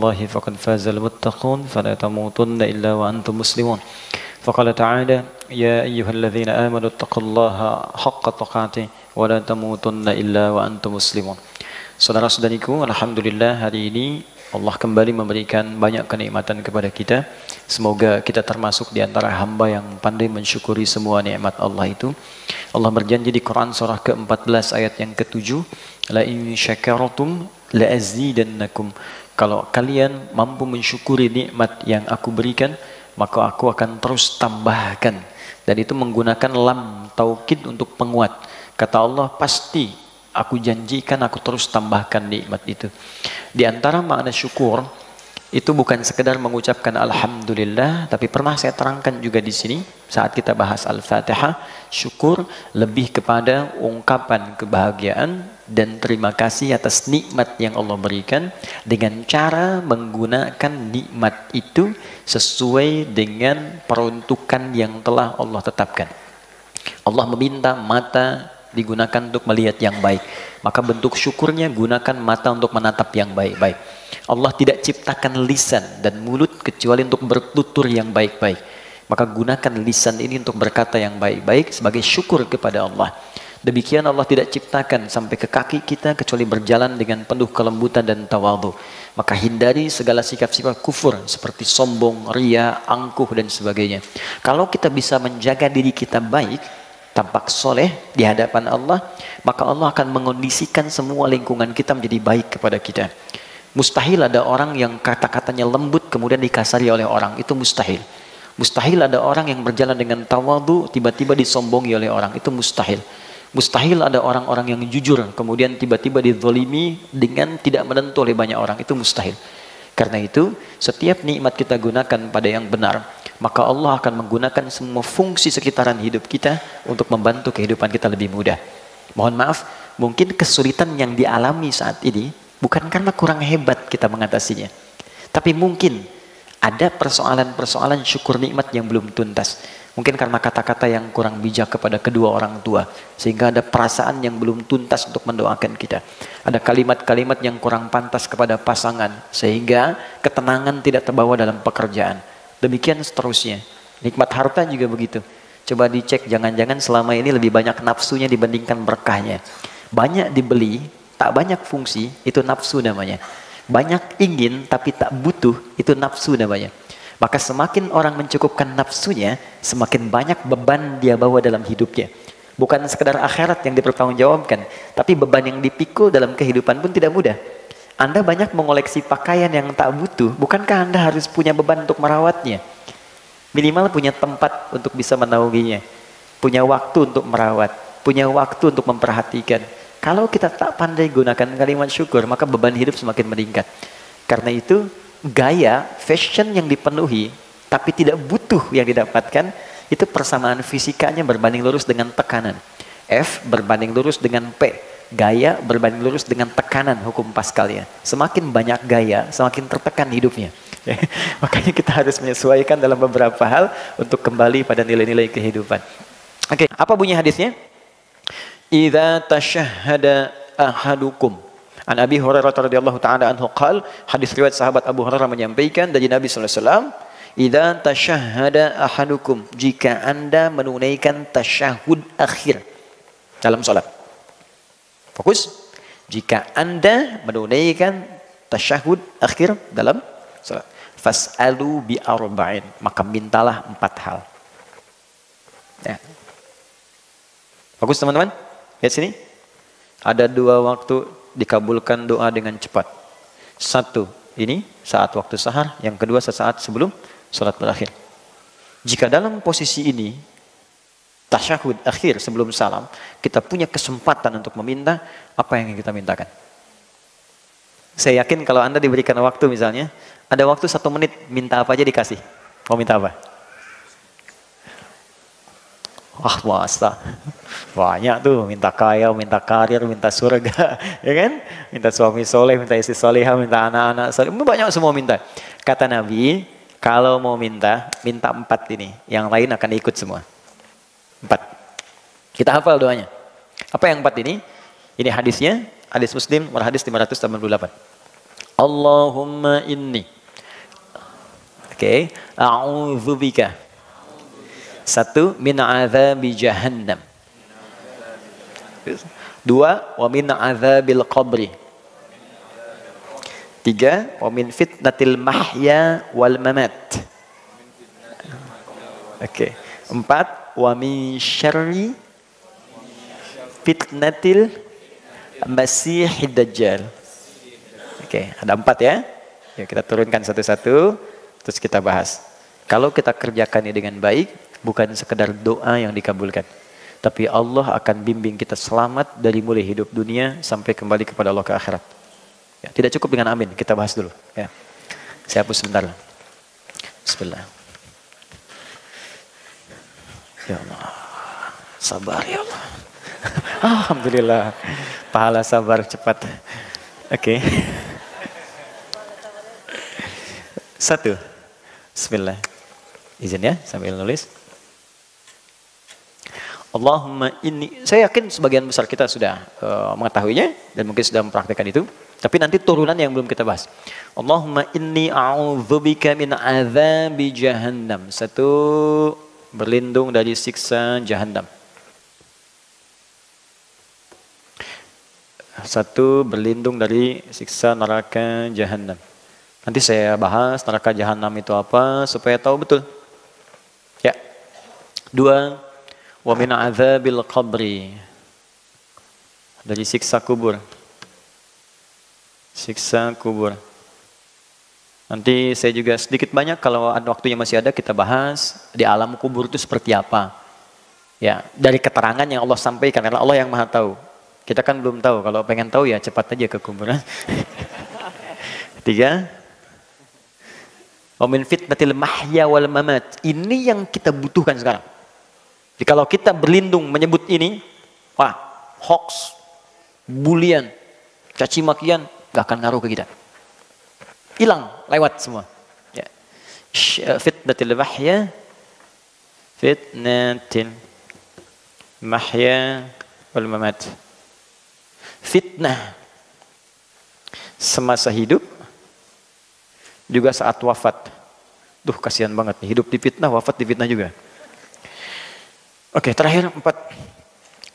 الله فقد فاز المتقون فلا تموتن إلا وأنتم مسلمون فقال تعالى يا أيها الذين آمنوا اتقوا الله حق تقاته ولا تموتن إلا وأنتم مسلمون. Saudara-saudariku, alhamdulillah hari ini Allah kembali memberikan banyak kenikmatan kepada kita. Semoga kita termasuk di antara hamba yang pandai mensyukuri semua nikmat Allah itu. Allah berjanji di Quran surah ke-14 ayat yang ke-7, la in syakartum la azidannakum. Kalau kalian mampu mensyukuri nikmat yang aku berikan, maka aku akan terus tambahkan. Dan itu menggunakan lam taukid untuk penguat. Kata Allah, pasti aku janjikan aku terus tambahkan nikmat itu. Di antara makna syukur itu bukan sekedar mengucapkan alhamdulillah, tapi pernah saya terangkan juga di sini saat kita bahas Al-Fatihah, syukur lebih kepada ungkapan kebahagiaan dan terima kasih atas nikmat yang Allah berikan dengan cara menggunakan nikmat itu sesuai dengan peruntukan yang telah Allah tetapkan. Allah meminta mata digunakan untuk melihat yang baik, maka bentuk syukurnya gunakan mata untuk menatap yang baik-baik. Allah tidak ciptakan lisan dan mulut kecuali untuk bertutur yang baik-baik, maka gunakan lisan ini untuk berkata yang baik-baik sebagai syukur kepada Allah. Demikian Allah tidak ciptakan sampai ke kaki kita kecuali berjalan dengan penuh kelembutan dan tawadhu. Maka hindari segala sikap-sikap kufur seperti sombong, ria, angkuh dan sebagainya. Kalau kita bisa menjaga diri kita baik, tampak soleh di hadapan Allah, maka Allah akan mengondisikan semua lingkungan kita menjadi baik kepada kita. Mustahil ada orang yang kata-katanya lembut kemudian dikasari oleh orang, itu mustahil. Mustahil ada orang yang berjalan dengan tawadhu tiba-tiba disombongi oleh orang, itu mustahil. Mustahil ada orang-orang yang jujur kemudian tiba-tiba dizalimi dengan tidak menentu oleh banyak orang, itu mustahil. Karena itu setiap nikmat kita gunakan pada yang benar, maka Allah akan menggunakan semua fungsi sekitaran hidup kita untuk membantu kehidupan kita lebih mudah. Mohon maaf, mungkin kesulitan yang dialami saat ini bukan karena kurang hebat kita mengatasinya, tapi mungkin ada persoalan-persoalan syukur nikmat yang belum tuntas. Mungkin karena kata-kata yang kurang bijak kepada kedua orang tua, sehingga ada perasaan yang belum tuntas untuk mendoakan kita. Ada kalimat-kalimat yang kurang pantas kepada pasangan, sehingga ketenangan tidak terbawa dalam pekerjaan. Demikian seterusnya. Nikmat harta juga begitu. Coba dicek, jangan-jangan selama ini lebih banyak nafsunya dibandingkan berkahnya. Banyak dibeli, tak banyak fungsi, itu nafsu namanya. Banyak ingin tapi tak butuh, itu nafsu namanya. Maka semakin orang mencukupkan nafsunya, semakin banyak beban dia bawa dalam hidupnya. Bukan sekedar akhirat yang dipertanggungjawabkan, tapi beban yang dipikul dalam kehidupan pun tidak mudah. Anda banyak mengoleksi pakaian yang tak butuh, bukankah Anda harus punya beban untuk merawatnya? Minimal punya tempat untuk bisa menaunginya, punya waktu untuk merawat, punya waktu untuk memperhatikan. Kalau kita tak pandai gunakan kalimat syukur, maka beban hidup semakin meningkat. Karena itu, gaya fashion yang dipenuhi tapi tidak butuh yang didapatkan, itu persamaan fisikanya berbanding lurus dengan tekanan. F berbanding lurus dengan P, gaya berbanding lurus dengan tekanan hukum Pascalnya. Semakin banyak gaya, semakin tertekan hidupnya. Makanya kita harus menyesuaikan dalam beberapa hal untuk kembali pada nilai-nilai kehidupan. Oke, apa bunyi hadisnya? Idza tashahhada ahadukum. An Abi Hurairah radhiyallahu taala anhu qala, hadis riwayat sahabat Abu Hurairah menyampaikan dari Nabi sallallahu alaihi wasallam, idza tashahhada ahadukum, jika Anda menunaikan tasyahud akhir dalam salat. Fokus. Jika Anda menunaikan tasyahud akhir dalam salat, fas'alu bi arba'in, maka mintalah 4 hal. Ya. Fokus teman-teman. Lihat sini. Ada 2 waktu dikabulkan doa dengan cepat. 1, ini saat waktu sahar. Yang kedua sesaat sebelum salat berakhir. Jika dalam posisi ini, tasyahud akhir sebelum salam, kita punya kesempatan untuk meminta, apa yang kita mintakan? Saya yakin kalau Anda diberikan waktu misalnya, ada waktu 1 menit, minta apa aja dikasih. Mau minta apa? Wah, masa banyak tuh, minta kaya, minta karir, minta surga, ya kan? Minta suami soleh, minta istri solehah, minta anak-anak soleh, banyak semua minta. Kata Nabi, kalau mau minta 4 ini, yang lain akan ikut semua. 4. Kita hafal doanya. Apa yang 4 ini? Ini hadisnya, hadis Muslim, hadis 588. Allahumma inni. Oke, a'udzubika. Satu, min adzabi jahannam. Dua, wa min adzabil qabri. Tiga, wa min fitnatil mahya wal mamat. Oke. Empat, wa min syarri fitnatil masihid dajjal. Oke, ada 4 ya. Yuk kita turunkan satu-satu, terus kita bahas. Kalau kita kerjakan ini dengan baik, bukan sekedar doa yang dikabulkan, tapi Allah akan bimbing kita selamat dari mulai hidup dunia sampai kembali kepada Allah ke akhirat. Ya, tidak cukup dengan amin, kita bahas dulu. Ya. Saya hapus sebentar. Bismillah. Ya Allah, sabar ya Allah. Alhamdulillah, pahala sabar cepat. Oke. Satu. Bismillah. Izin ya sambil nulis. Allahumma inni, saya yakin sebagian besar kita sudah mengetahuinya dan mungkin sudah mempraktikkan itu. Tapi nanti turunan yang belum kita bahas. Allahumma inni a'udzubika min adzabi jahannam. Satu, berlindung dari siksa jahannam. Satu, berlindung dari siksa neraka jahannam. Nanti saya bahas neraka jahannam itu apa supaya tahu betul. Ya. Dua, wa min adzabil qabri. Dari siksa kubur. Siksa kubur. Nanti saya juga sedikit banyak kalau ada waktunya masih ada kita bahas di alam kubur itu seperti apa. Ya, dari keterangan yang Allah sampaikan karena Allah yang Maha tahu. Kita kan belum tahu, kalau pengen tahu ya cepat aja ke kuburan. Tiga. Wa min fitnatil mahya wal mamat. Ini yang kita butuhkan sekarang. Jadi kalau kita berlindung menyebut ini, wah, hoax, bulian, caci makian, gak akan ngaruh ke kita. Hilang, lewat semua. Ya. Fitnatil mahya, fitnatil mahya wal mamat. Fitnah semasa hidup juga saat wafat. Duh, kasihan banget nih, hidup di fitnah, wafat di fitnah juga. Oke, terakhir 4.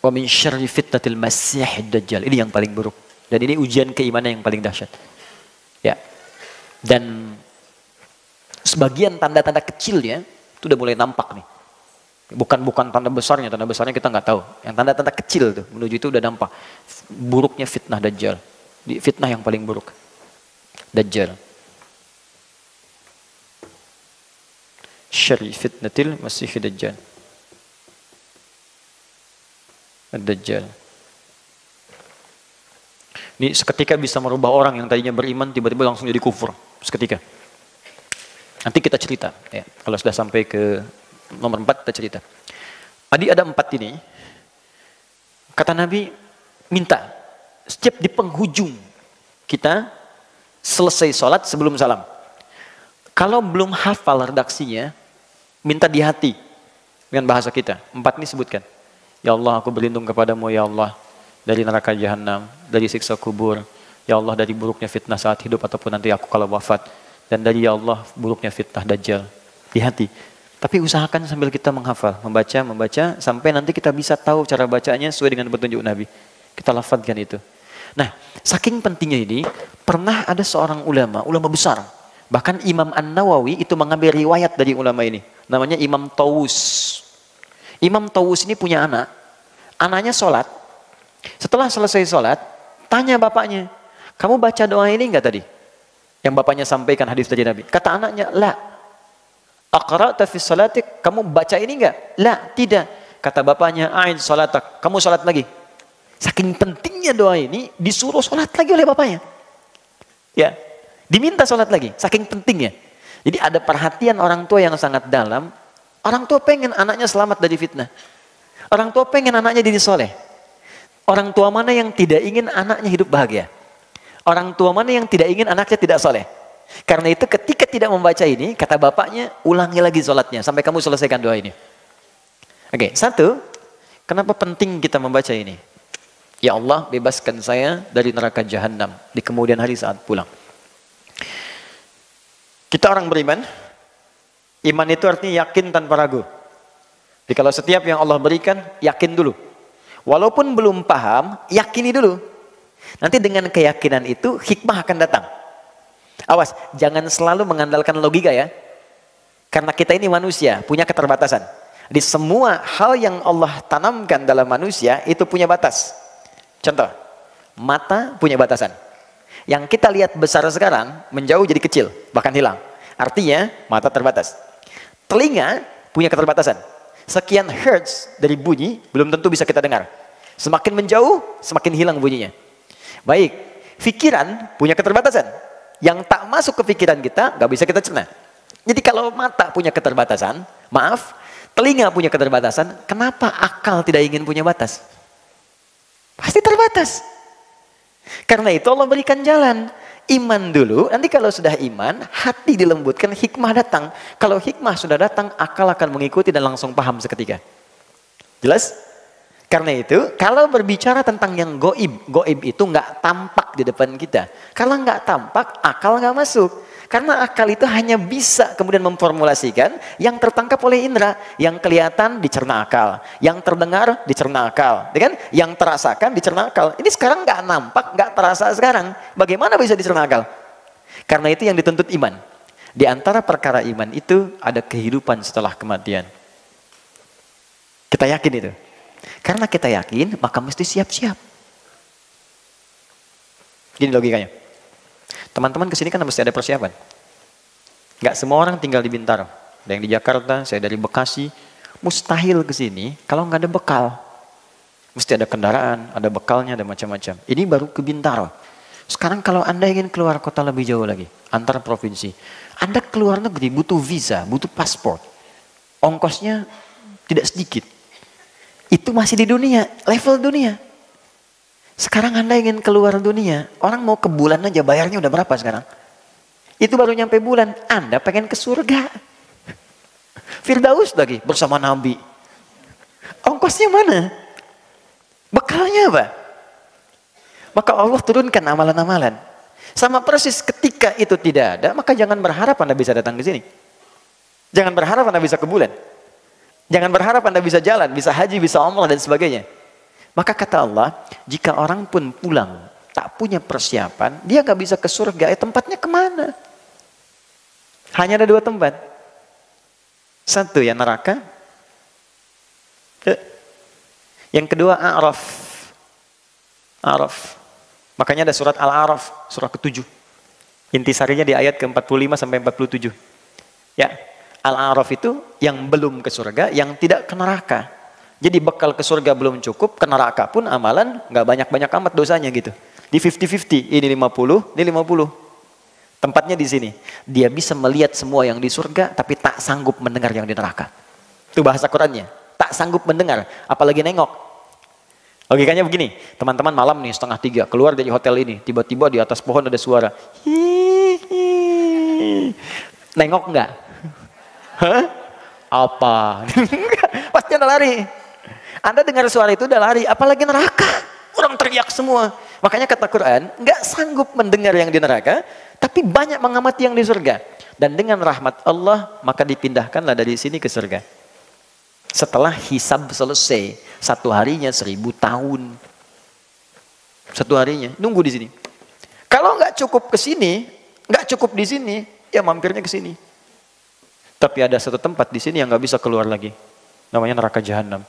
Wa min syarri fitnatil masihid dajjal. Ini yang paling buruk. Dan ini ujian keimanan yang paling dahsyat. Ya. Dan sebagian tanda-tanda kecilnya itu udah mulai nampak nih. Bukan tanda besarnya kita nggak tahu. Yang tanda-tanda kecil tuh menuju itu udah nampak. Buruknya fitnah dajjal. Fitnah yang paling buruk. Dajjal. Syarri fitnatil masihid dajjal. Ad-Dajjal. Ini seketika bisa merubah orang yang tadinya beriman tiba-tiba langsung jadi kufur. Seketika. Nanti kita cerita. Ya. Kalau sudah sampai ke nomor 4 kita cerita. Tadi ada 4 ini. Kata Nabi, minta. Setiap di penghujung kita selesai sholat sebelum salam. Kalau belum hafal redaksinya, minta di hati. Dengan bahasa kita. 4 ini sebutkan. Ya Allah, aku berlindung kepadamu ya Allah dari neraka jahanam, dari siksa kubur. Ya Allah, dari buruknya fitnah saat hidup ataupun nanti aku kalau wafat. Dan dari ya Allah buruknya fitnah dajjal. Di hati. Tapi usahakan sambil kita menghafal, membaca sampai nanti kita bisa tahu cara bacanya sesuai dengan petunjuk Nabi. Kita lafadzkan itu. Nah, saking pentingnya ini, pernah ada seorang ulama besar. Bahkan Imam An-Nawawi itu mengambil riwayat dari ulama ini. Namanya Imam Tawus. Imam Tawus ini punya anak. Anaknya sholat. Setelah selesai sholat, tanya bapaknya, kamu baca doa ini enggak tadi? Yang bapaknya sampaikan hadis dari Nabi. Kata anaknya, la. Aqra'ta fi shalatik, kamu baca ini enggak? La, tidak. Kata bapaknya, ain shalatak, kamu sholat lagi. Saking pentingnya doa ini, disuruh sholat lagi oleh bapaknya. Ya, diminta sholat lagi, saking pentingnya. Jadi ada perhatian orang tua yang sangat dalam. Orang tua pengen anaknya selamat dari fitnah. Orang tua pengen anaknya jadi soleh. Orang tua mana yang tidak ingin anaknya hidup bahagia? Orang tua mana yang tidak ingin anaknya tidak soleh? Karena itu ketika tidak membaca ini, kata bapaknya, ulangi lagi sholatnya sampai kamu selesaikan doa ini. Oke, 1, kenapa penting kita membaca ini? Ya Allah, bebaskan saya dari neraka jahanam di kemudian hari saat pulang. Kita orang beriman, iman itu artinya yakin tanpa ragu. Jadi kalau setiap yang Allah berikan, yakin dulu. Walaupun belum paham, yakini dulu. Nanti dengan keyakinan itu, hikmah akan datang. Awas, jangan selalu mengandalkan logika ya. Karena kita ini manusia, punya keterbatasan. Di semua hal yang Allah tanamkan dalam manusia, itu punya batas. Contoh, mata punya batasan. Yang kita lihat besar sekarang, menjauh jadi kecil, bahkan hilang. Artinya, mata terbatas. Telinga punya keterbatasan. Sekian hertz dari bunyi, belum tentu bisa kita dengar. Semakin menjauh, semakin hilang bunyinya. Baik, pikiran punya keterbatasan. Yang tak masuk ke pikiran kita, nggak bisa kita cerna. Jadi kalau mata punya keterbatasan, maaf, telinga punya keterbatasan, kenapa akal tidak ingin punya batas? Pasti terbatas. Karena itu Allah berikan jalan. Iman dulu, nanti kalau sudah iman, hati dilembutkan, hikmah datang. Kalau hikmah sudah datang, akal akan mengikuti dan langsung paham seketika. Jelas? Karena itu, kalau berbicara tentang yang goib, goib itu nggak tampak di depan kita. Kalau nggak tampak, akal nggak masuk. Karena akal itu hanya bisa kemudian memformulasikan yang tertangkap oleh indera. Yang kelihatan dicerna akal, yang terdengar dicerna akal, kan? Yang terasakan dicerna akal. Ini sekarang nggak nampak, nggak terasa sekarang. Bagaimana bisa dicerna akal? Karena itu yang dituntut iman. Di antara perkara iman itu ada kehidupan setelah kematian. Kita yakin itu. Karena kita yakin, maka mesti siap-siap. Gini logikanya. Teman-teman kesini kan mesti ada persiapan. Nggak semua orang tinggal di Bintaro. Ada yang di Jakarta, saya dari Bekasi. Mustahil kesini kalau nggak ada bekal. Mesti ada kendaraan, ada bekalnya, ada macam-macam. Ini baru ke Bintaro. Sekarang kalau Anda ingin keluar kota lebih jauh lagi, antar provinsi. Anda keluar negeri butuh visa, butuh paspor. Ongkosnya tidak sedikit. Itu masih di dunia, level dunia. Sekarang Anda ingin keluar dunia, orang mau ke bulan aja bayarnya udah berapa sekarang? Itu baru nyampe bulan, Anda pengen ke surga. Firdaus lagi bersama Nabi. Ongkosnya mana? Bekalnya apa? Maka Allah turunkan amalan-amalan. Sama persis ketika itu tidak ada, maka jangan berharap Anda bisa datang ke sini. Jangan berharap Anda bisa ke bulan. Jangan berharap Anda bisa jalan, bisa haji, bisa umrah dan sebagainya. Maka kata Allah, jika orang pun pulang tak punya persiapan, dia gak bisa ke surga. Tempatnya kemana? Hanya ada 2 tempat. Satu ya neraka. Yang kedua A'raf. A'raf. Makanya ada surat Al-A'raf, surah ke-7. Intisarinya di ayat ke-45 sampai 47. Ya, Al-A'raf itu yang belum ke surga, yang tidak ke neraka. Jadi bekal ke surga belum cukup, ke neraka pun amalan nggak banyak-banyak amat dosanya gitu. Di 50-50, ini 50, ini 50. Tempatnya di sini. Dia bisa melihat semua yang di surga, tapi tak sanggup mendengar yang di neraka. Itu bahasa Qurannya. Tak sanggup mendengar, apalagi nengok. Logikanya begini, teman-teman malam nih 2:30 keluar dari hotel ini, tiba-tiba di atas pohon ada suara. Hihihi. Nengok nggak? Hah? Apa? Pasti ada lari. Anda dengar suara itu udah lari, apalagi neraka. Orang teriak semua. Makanya kata Quran, nggak sanggup mendengar yang di neraka, tapi banyak mengamati yang di surga. Dan dengan rahmat Allah, maka dipindahkanlah dari sini ke surga. Setelah hisab selesai, 1 harinya 1000 tahun. 1 harinya, nunggu di sini. Kalau nggak cukup ke sini, nggak cukup di sini, ya mampirnya ke sini. Tapi ada satu tempat di sini yang nggak bisa keluar lagi. Namanya neraka jahanam.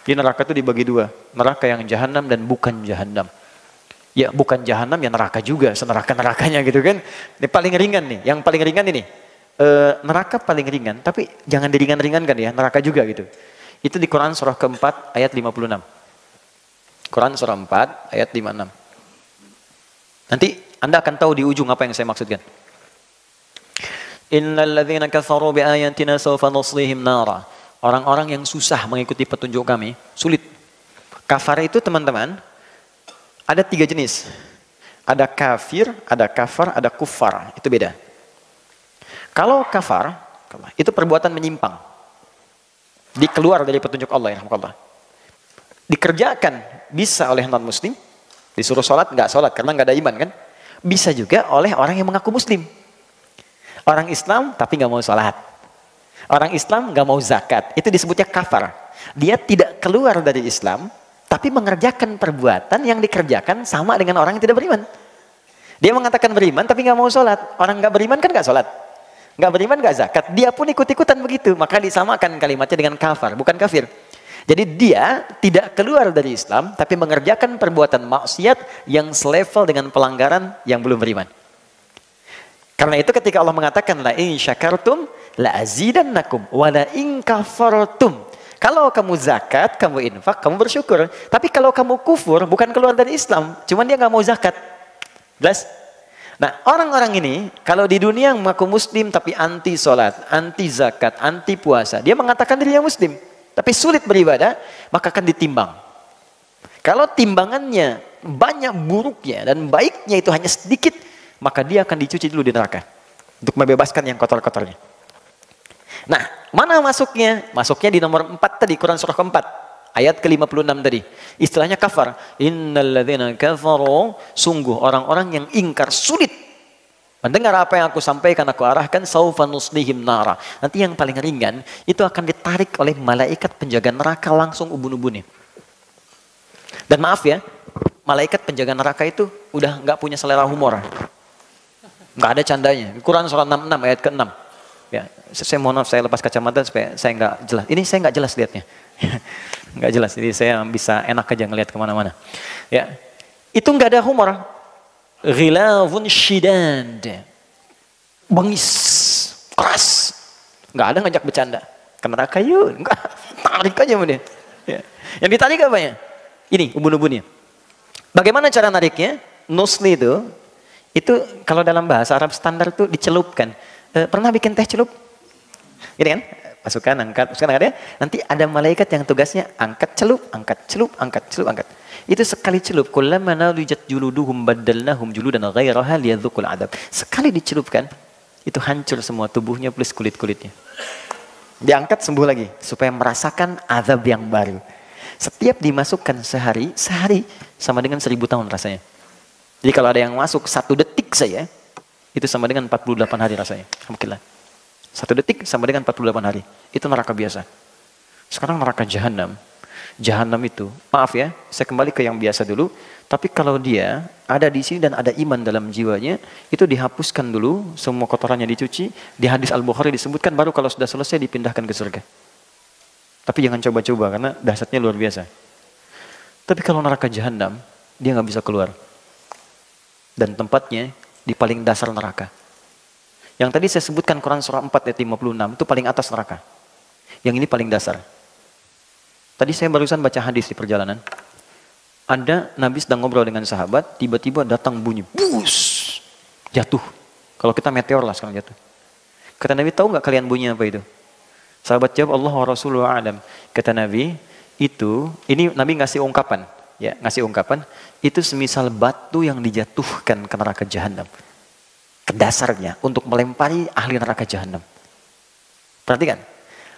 Di neraka itu dibagi 2. Neraka yang jahanam dan bukan jahanam. Ya bukan jahanam ya neraka juga. Seneraka-nerakanya gitu kan. Ini paling ringan nih. Yang paling ringan ini. Neraka paling ringan. Tapi jangan diringan-ringankan ya. Neraka juga gitu. Itu di Quran surah ke-4 ayat 56. Quran surah 4 ayat 56. Nanti Anda akan tahu di ujung apa yang saya maksudkan. Innal ladzina kafaru bi ayatina sawfa nuslihim nara. Orang-orang yang susah mengikuti petunjuk kami, sulit. Kafar itu teman-teman, ada 3 jenis. Ada kafir, ada kafar, ada kufar. Itu beda. Kalau kafar, itu perbuatan menyimpang. Dikeluar dari petunjuk Allah, ya Allah. Dikerjakan bisa oleh non-muslim, disuruh sholat, nggak sholat karena nggak ada iman kan. Bisa juga oleh orang yang mengaku muslim. Orang Islam tapi nggak mau sholat. Orang Islam nggak mau zakat. Itu disebutnya kafar. Dia tidak keluar dari Islam, tapi mengerjakan perbuatan yang dikerjakan sama dengan orang yang tidak beriman. Dia mengatakan beriman tapi nggak mau sholat. Orang nggak beriman kan nggak sholat. Nggak beriman nggak zakat. Dia pun ikut-ikutan begitu. Maka disamakan kalimatnya dengan kafar, bukan kafir. Jadi dia tidak keluar dari Islam, tapi mengerjakan perbuatan maksiat yang selevel dengan pelanggaran yang belum beriman. Karena itu ketika Allah mengatakan la in syakartum la azidannakum wa la in kafartum. Kalau kamu zakat, kamu infak, kamu bersyukur. Tapi kalau kamu kufur, bukan keluar dari Islam, cuman dia nggak mau zakat. Jelas? Nah, orang-orang ini kalau di dunia mengaku muslim tapi anti sholat, anti zakat, anti puasa, dia mengatakan dirinya muslim, tapi sulit beribadah, maka akan ditimbang. Kalau timbangannya banyak buruknya dan baiknya itu hanya sedikit, maka dia akan dicuci dulu di neraka untuk membebaskan yang kotor-kotornya. Nah, mana masuknya? Masuknya di nomor 4 tadi, Quran surah keempat, ayat ke-56 tadi. Istilahnya kafar. Innalladzina kafaru, sungguh orang-orang yang ingkar, sulit mendengar apa yang aku sampaikan, aku arahkan, saufa nuslihim nara. Nanti yang paling ringan itu akan ditarik oleh malaikat penjaga neraka langsung ubun-ubunnya. Dan maaf ya, malaikat penjaga neraka itu udah nggak punya selera humor. Nggak ada candanya. Quran surah 66 ayat ke-6. Ya, saya mohon maaf, saya lepas kacamata supaya saya nggak jelas. Ini saya nggak jelas lihatnya. Nggak jelas, jadi saya bisa enak aja ngelihat kemana-mana. Ya, itu nggak ada humor. Ghilazun shidad, bengis, keras, nggak ada ngajak bercanda. Ke neraka yuk, nggak, tarik aja sama dia. Ya. Yang ditarik apanya? Ini ubun-ubunnya. Bagaimana cara nariknya? Nusli itu kalau dalam bahasa Arab standar tuh dicelupkan. Pernah bikin teh celup? Ini kan? Masukkan, angkat, masukkan, angkat ya. Nanti ada malaikat yang tugasnya angkat celup, angkat celup, angkat celup, angkat. Itu sekali celup. Kullama nadijat juluduhum baddalnahum juludan ghairaha liyadzuqul adab. Sekali dicelupkan, itu hancur semua tubuhnya plus kulit-kulitnya. Diangkat sembuh lagi supaya merasakan azab yang baru. Setiap dimasukkan sehari sama dengan 1000 tahun rasanya. Jadi kalau ada yang masuk 1 detik saja, itu sama dengan 48 hari rasanya. Alhamdulillah. 1 detik sama dengan 48 hari. Itu neraka biasa. Sekarang neraka jahanam. Jahanam itu, maaf ya, saya kembali ke yang biasa dulu. Tapi kalau dia ada di sini dan ada iman dalam jiwanya, itu dihapuskan dulu, semua kotorannya dicuci. Di hadis Al-Bukhari disebutkan, baru kalau sudah selesai dipindahkan ke surga. Tapi jangan coba-coba, karena dahsyatnya luar biasa. Tapi kalau neraka jahanam, dia nggak bisa keluar. Dan tempatnya di paling dasar neraka. Yang tadi saya sebutkan Quran surah 4 ayat 56 itu paling atas neraka. Yang ini paling dasar. Tadi saya barusan baca hadis di perjalanan. Ada Nabi sedang ngobrol dengan sahabat, tiba-tiba datang bunyi, bus, jatuh. Kalau kita meteor lah sekarang jatuh. Kata Nabi, tahu nggak kalian bunyi apa itu? Sahabat jawab, Allah wa Rasuluhu a'lam. Kata Nabi, ini Nabi ngasih ungkapan. Ya, ngasih ungkapan, itu semisal batu yang dijatuhkan ke neraka jahanam. Ke dasarnya untuk melempari ahli neraka jahanam. Perhatikan,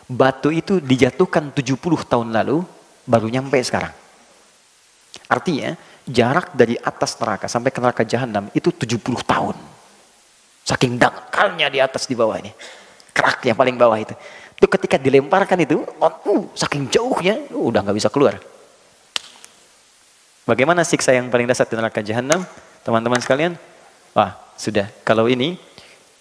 batu itu dijatuhkan 70 tahun lalu, baru nyampe sekarang. Artinya, jarak dari atas neraka sampai ke neraka jahanam itu 70 tahun. Saking dangkalnya di atas di bawah ini. Kerak yang paling bawah itu. Itu ketika dilemparkan itu, saking jauhnya, udah nggak bisa keluar. Bagaimana siksa yang paling dasar di neraka jahanam, teman-teman sekalian? Wah, sudah. Kalau ini,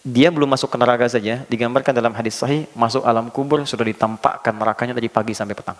dia belum masuk ke neraka saja, digambarkan dalam hadis sahih, masuk alam kubur, sudah ditampakkan nerakanya dari pagi sampai petang.